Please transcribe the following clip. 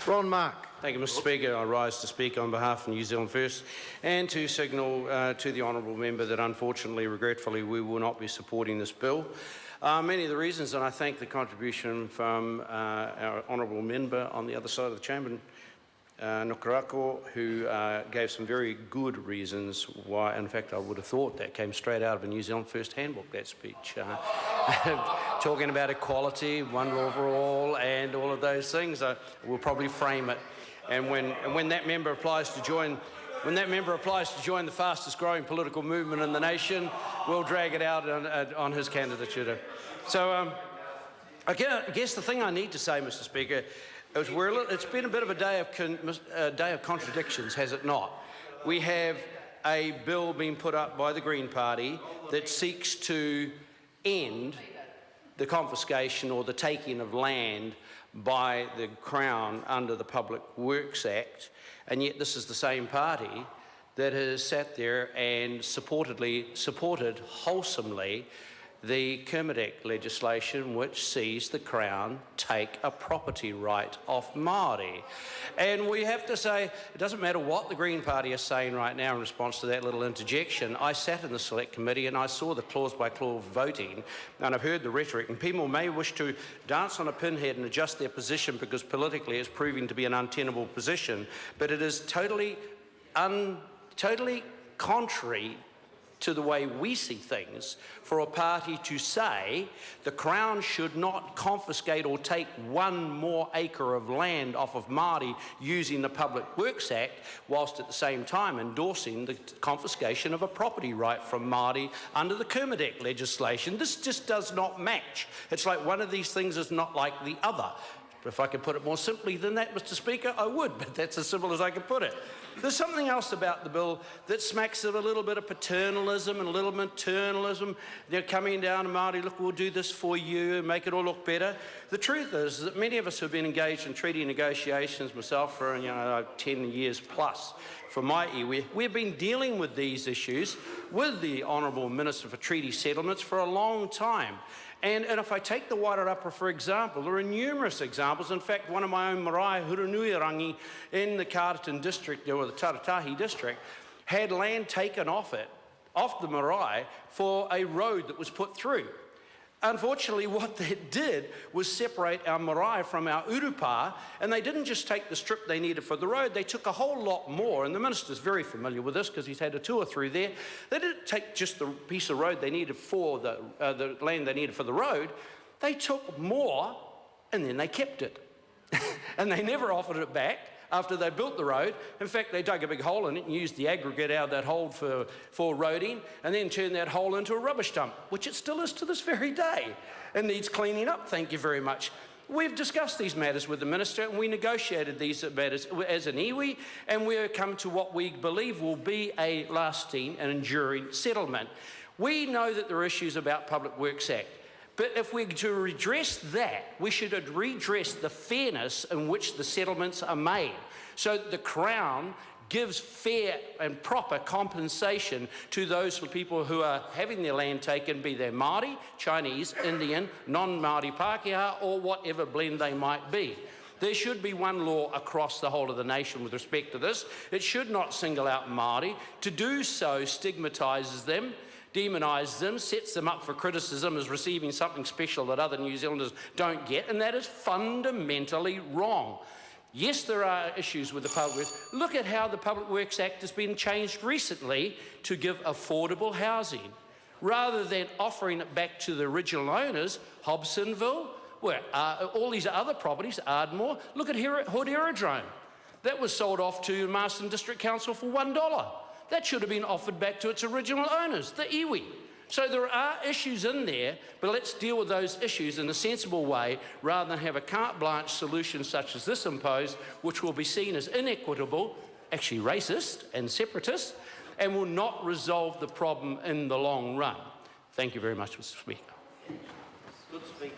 Ron Mark. Thank you, Mr Speaker. I rise to speak on behalf of New Zealand First and to signal to the honourable member that unfortunately, regretfully, we will not be supporting this bill. Many of the reasons, and I thank the contribution from our honourable member on the other side of the chamber, Nukarako, who gave some very good reasons why. In fact, I would have thought that came straight out of a New Zealand First handbook, that speech. Talking about equality, one law for all, and all of those things. We'll probably frame it. And when that member applies to join, the fastest growing political movement in the nation, we'll drag it out on his candidature. So I guess the thing I need to say, Mr Speaker, is it's been a bit of a day of contradictions, has it not? We have a bill being put up by the Green Party that seeks to end the confiscation or the taking of land by the Crown under the Public Works Act, and yet this is the same party that has sat there and supported wholesomely the Kermadec legislation, which sees the Crown take a property right off Māori. And we have to say, it doesn't matter what the Green Party is saying right now in response to that little interjection. I sat in the Select Committee and I saw the clause-by-clause voting, and I've heard the rhetoric, and people may wish to dance on a pinhead and adjust their position because politically it's proving to be an untenable position, but it is totally contrary to the way we see things for a party to say the Crown should not confiscate or take one more acre of land off of Māori using the Public Works Act, whilst at the same time endorsing the confiscation of a property right from Māori under the Kermadec legislation. This just does not match. It's like one of these things is not like the other. If I could put it more simply than that, Mr Speaker, I would, but that's as simple as I could put it. There's something else about the bill that smacks of a little bit of paternalism and a little maternalism. They're coming down to Māori, look, we'll do this for you and make it all look better. The truth is that many of us who have been engaged in treaty negotiations, myself for 10 years plus, for my iwi, we've been dealing with these issues with the Honourable Minister for Treaty Settlements for a long time. And if I take the Wairarapa, for example, there are numerous examples. In fact, one of my own marae, Hurunuirangi, in the Carterton district, or the Taratahi district, had land taken off the marae, for a road that was put through. Unfortunately, what that did was separate our marae from our urupa, and they didn't just take the strip they needed for the road, they took a whole lot more, and the Minister's very familiar with this because he's had a tour through there. They didn't take just the piece of road they needed for the land they needed for the road, they took more and then they kept it. And they never offered it back after they built the road. In fact, they dug a big hole in it and used the aggregate out of that hole for roading, and then turned that hole into a rubbish dump, which it still is to this very day and needs cleaning up, thank you very much. We've discussed these matters with the Minister, and we negotiated these matters as an iwi, and we've come to what we believe will be a lasting and enduring settlement. We know that there are issues about Public Works Act, but if we're to redress that, we should redress the fairness in which the settlements are made, so that the Crown gives fair and proper compensation to those people who are having their land taken, be they Māori, Chinese, Indian, non-Māori Pākehā, or whatever blend they might be. There should be one law across the whole of the nation with respect to this. It should not single out Māori. To do so stigmatises them, demonises them, sets them up for criticism as receiving something special that other New Zealanders don't get, and that is fundamentally wrong. Yes, there are issues with the Public Works. Look at how the Public Works Act has been changed recently to give affordable housing. Rather than offering it back to the original owners, Hobsonville, where all these other properties, Ardmore, look at Hood Aerodrome. That was sold off to Marsden District Council for $1. That should have been offered back to its original owners, the iwi. So there are issues in there, but let's deal with those issues in a sensible way rather than have a carte blanche solution such as this imposed, which will be seen as inequitable, actually racist and separatist, and will not resolve the problem in the long run. Thank you very much, Mr. Speaker. Good speaker.